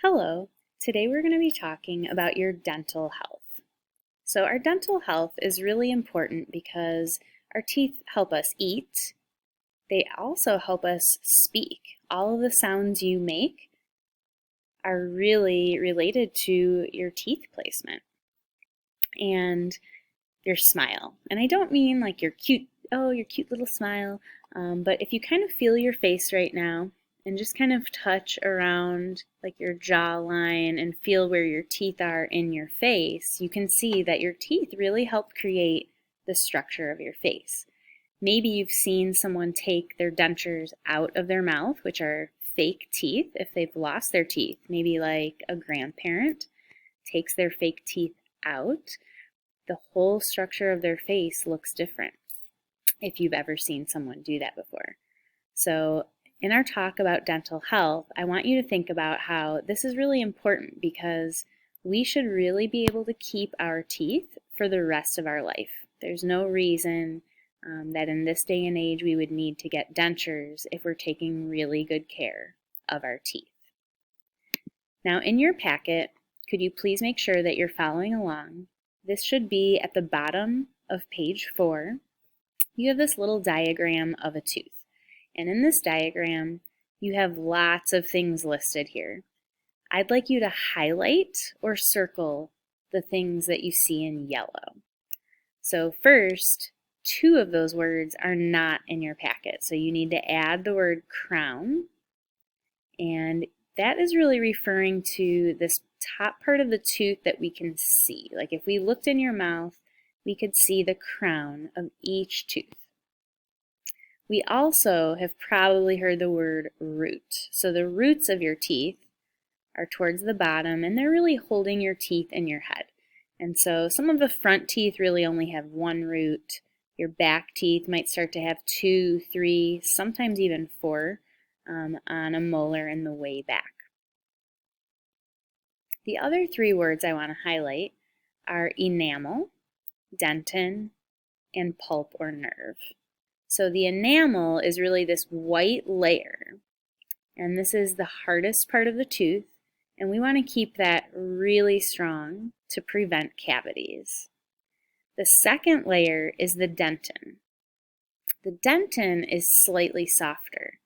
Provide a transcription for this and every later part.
Hello, today we're going to be talking about your dental health. So our dental health is really important because our teeth help us eat. They also help us speak. All of the sounds you make are really related to your teeth placement and your smile. And I don't mean like your cute little smile, but if you kind of feel your face right now, and just kind of touch around like your jawline and feel where your teeth are in your face, you can see that your teeth really help create the structure of your face. Maybe you've seen someone take their dentures out of their mouth, which are fake teeth if they've lost their teeth. Maybe like a grandparent takes their fake teeth out. The whole structure of their face looks different if you've ever seen someone do that before. So in our talk about dental health, I want you to think about how this is really important because we should really be able to keep our teeth for the rest of our life. There's no reason that in this day and age we would need to get dentures if we're taking really good care of our teeth. Now in your packet, could you please make sure that you're following along? This should be at the bottom of page 4. You have this little diagram of a tooth. And in this diagram, you have lots of things listed here. I'd like you to highlight or circle the things that you see in yellow. So first, 2 of those words are not in your packet. So you need to add the word crown. And that is really referring to this top part of the tooth that we can see. Like if we looked in your mouth, we could see the crown of each tooth. We also have probably heard the word root. So the roots of your teeth are towards the bottom and they're really holding your teeth in your head. And so some of the front teeth really only have 1 root. Your back teeth might start to have 2, 3, sometimes even 4 on a molar in the way back. The other 3 words I want to highlight are enamel, dentin, and pulp or nerve. So the enamel is really this white layer, and this is the hardest part of the tooth, and we want to keep that really strong to prevent cavities. The second layer is the dentin. The dentin is slightly softer.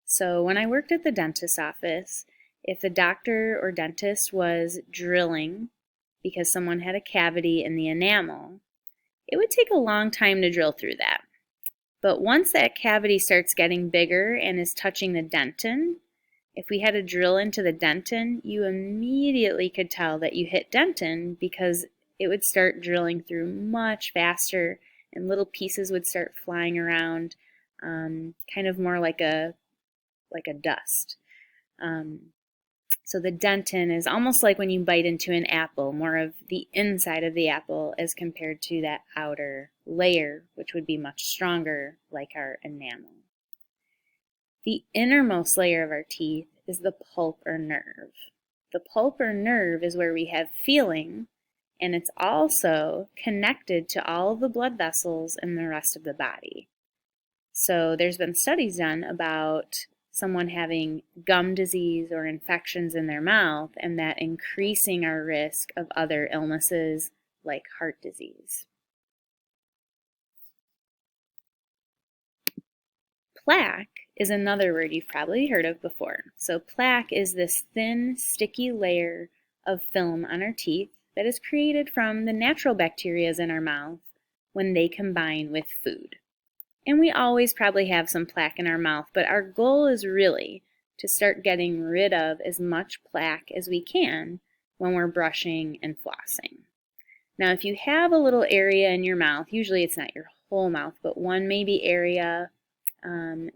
So when I worked at the dentist's office, if the doctor or dentist was drilling because someone had a cavity in the enamel, it would take a long time to drill through that. But once that cavity starts getting bigger and is touching the dentin, if we had to drill into the dentin, you immediately could tell that you hit dentin because it would start drilling through much faster and little pieces would start flying around, kind of more like a dust. So the dentin is almost like when you bite into an apple, more of the inside of the apple as compared to that outer layer, which would be much stronger like our enamel. The innermost layer of our teeth is the pulp or nerve. The pulp or nerve is where we have feeling, and it's also connected to all of the blood vessels in the rest of the body. So there's been studies done about someone having gum disease or infections in their mouth, and that increasing our risk of other illnesses like heart disease. Plaque is another word you've probably heard of before. So plaque is this thin, sticky layer of film on our teeth that is created from the natural bacteria in our mouth when they combine with food. And we always probably have some plaque in our mouth, but our goal is really to start getting rid of as much plaque as we can when we're brushing and flossing. Now, if you have a little area in your mouth, usually it's not your whole mouth, but one maybe area,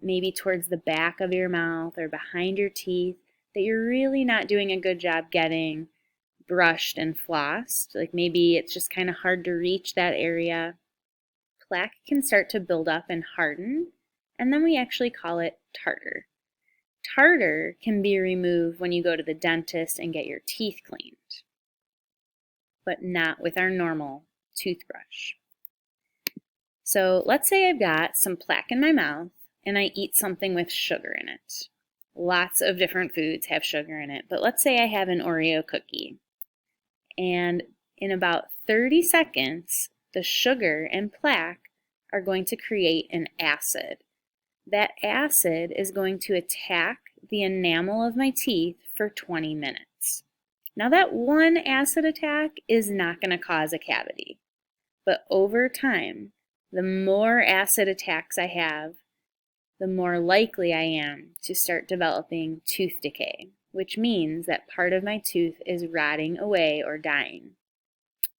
maybe towards the back of your mouth or behind your teeth, that you're really not doing a good job getting brushed and flossed, like maybe it's just kind of hard to reach that area, plaque can start to build up and harden, and then we actually call it tartar. Tartar can be removed when you go to the dentist and get your teeth cleaned, but not with our normal toothbrush. So let's say I've got some plaque in my mouth and I eat something with sugar in it. lots of different foods have sugar in it, but let's say I have an Oreo cookie. And in about 30 seconds, the sugar and plaque are going to create an acid. That acid is going to attack the enamel of my teeth for 20 minutes. Now that one acid attack is not going to cause a cavity, but over time, the more acid attacks I have, the more likely I am to start developing tooth decay, which means that part of my tooth is rotting away or dying.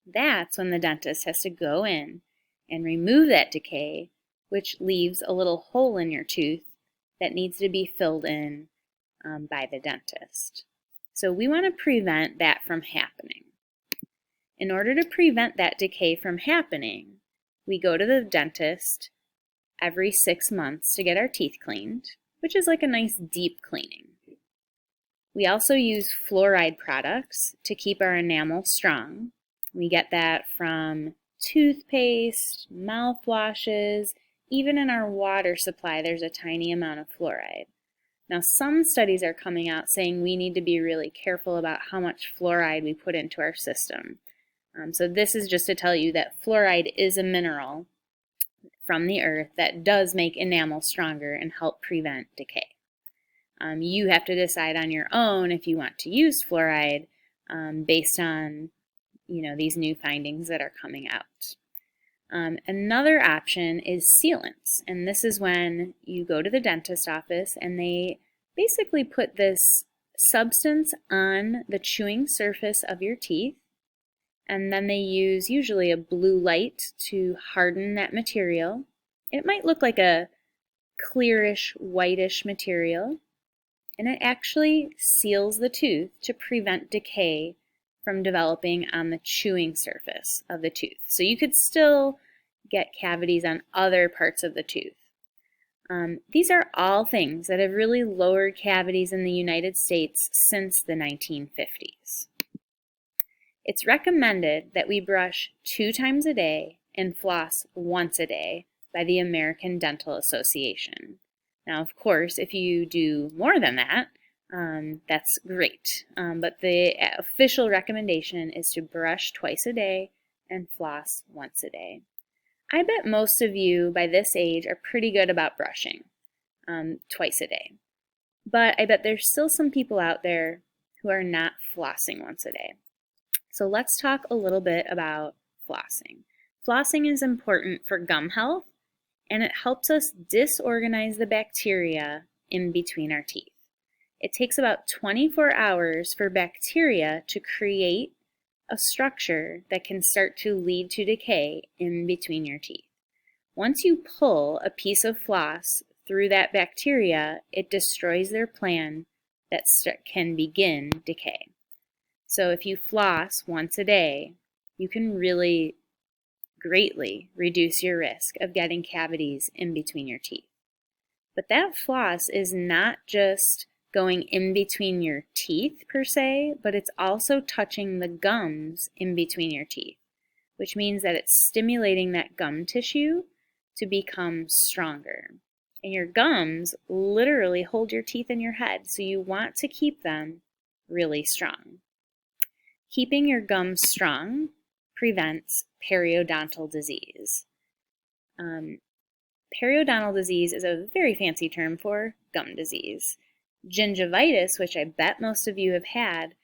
That's when the dentist has to go in and remove that decay, which leaves a little hole in your tooth that needs to be filled in by the dentist. So we want to prevent that from happening. In order to prevent that decay from happening, we go to the dentist every 6 months to get our teeth cleaned, which is like a nice deep cleaning. We also use fluoride products to keep our enamel strong. We get that from toothpaste, mouthwashes, even in our water supply there's a tiny amount of fluoride. Now some studies are coming out saying we need to be really careful about how much fluoride we put into our system. So this is just to tell you that fluoride is a mineral from the earth that does make enamel stronger and help prevent decay. You have to decide on your own if you want to use fluoride based on these new findings that are coming out. Another option is sealants, and this is when you go to the dentist office and they basically put this substance on the chewing surface of your teeth, and then they use usually a blue light to harden that material. It might look like a clearish, whitish material, and it actually seals the tooth to prevent decay from developing on the chewing surface of the tooth. So you could still get cavities on other parts of the tooth. These are all things that have really lowered cavities in the United States since the 1950s. It's recommended that we brush 2 times a day and floss once a day by the American Dental Association. Now, of course, if you do more than that, that's great. But the official recommendation is to brush twice a day and floss once a day. I bet most of you by this age are pretty good about brushing twice a day. But I bet there's still some people out there who are not flossing once a day. So let's talk a little bit about flossing. Flossing is important for gum health, and it helps us disorganize the bacteria in between our teeth. It takes about 24 hours for bacteria to create a structure that can start to lead to decay in between your teeth. Once you pull a piece of floss through that bacteria, it destroys their plan that can begin decay. So if you floss once a day, you can really greatly reduce your risk of getting cavities in between your teeth. But that floss is not just going in between your teeth per se, but it's also touching the gums in between your teeth, which means that it's stimulating that gum tissue to become stronger. And your gums literally hold your teeth in your head, so you want to keep them really strong. Keeping your gums strong prevents periodontal disease. Periodontal disease is a very fancy term for gum disease. Gingivitis, which I bet most of you have had,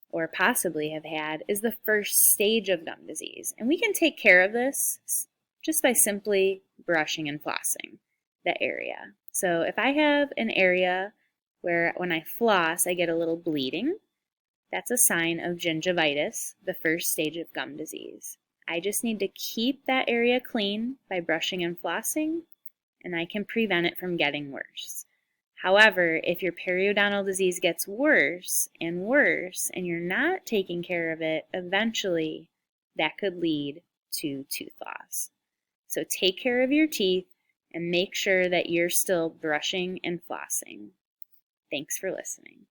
or possibly have had, is the first stage of gum disease. And we can take care of this just by simply brushing and flossing that area. So if I have an area where when I floss I get a little bleeding, that's a sign of gingivitis, the first stage of gum disease. I just need to keep that area clean by brushing and flossing, and I can prevent it from getting worse. However, if your periodontal disease gets worse and you're not taking care of it, eventually that could lead to tooth loss. So take care of your teeth and make sure that you're still brushing and flossing. Thanks for listening.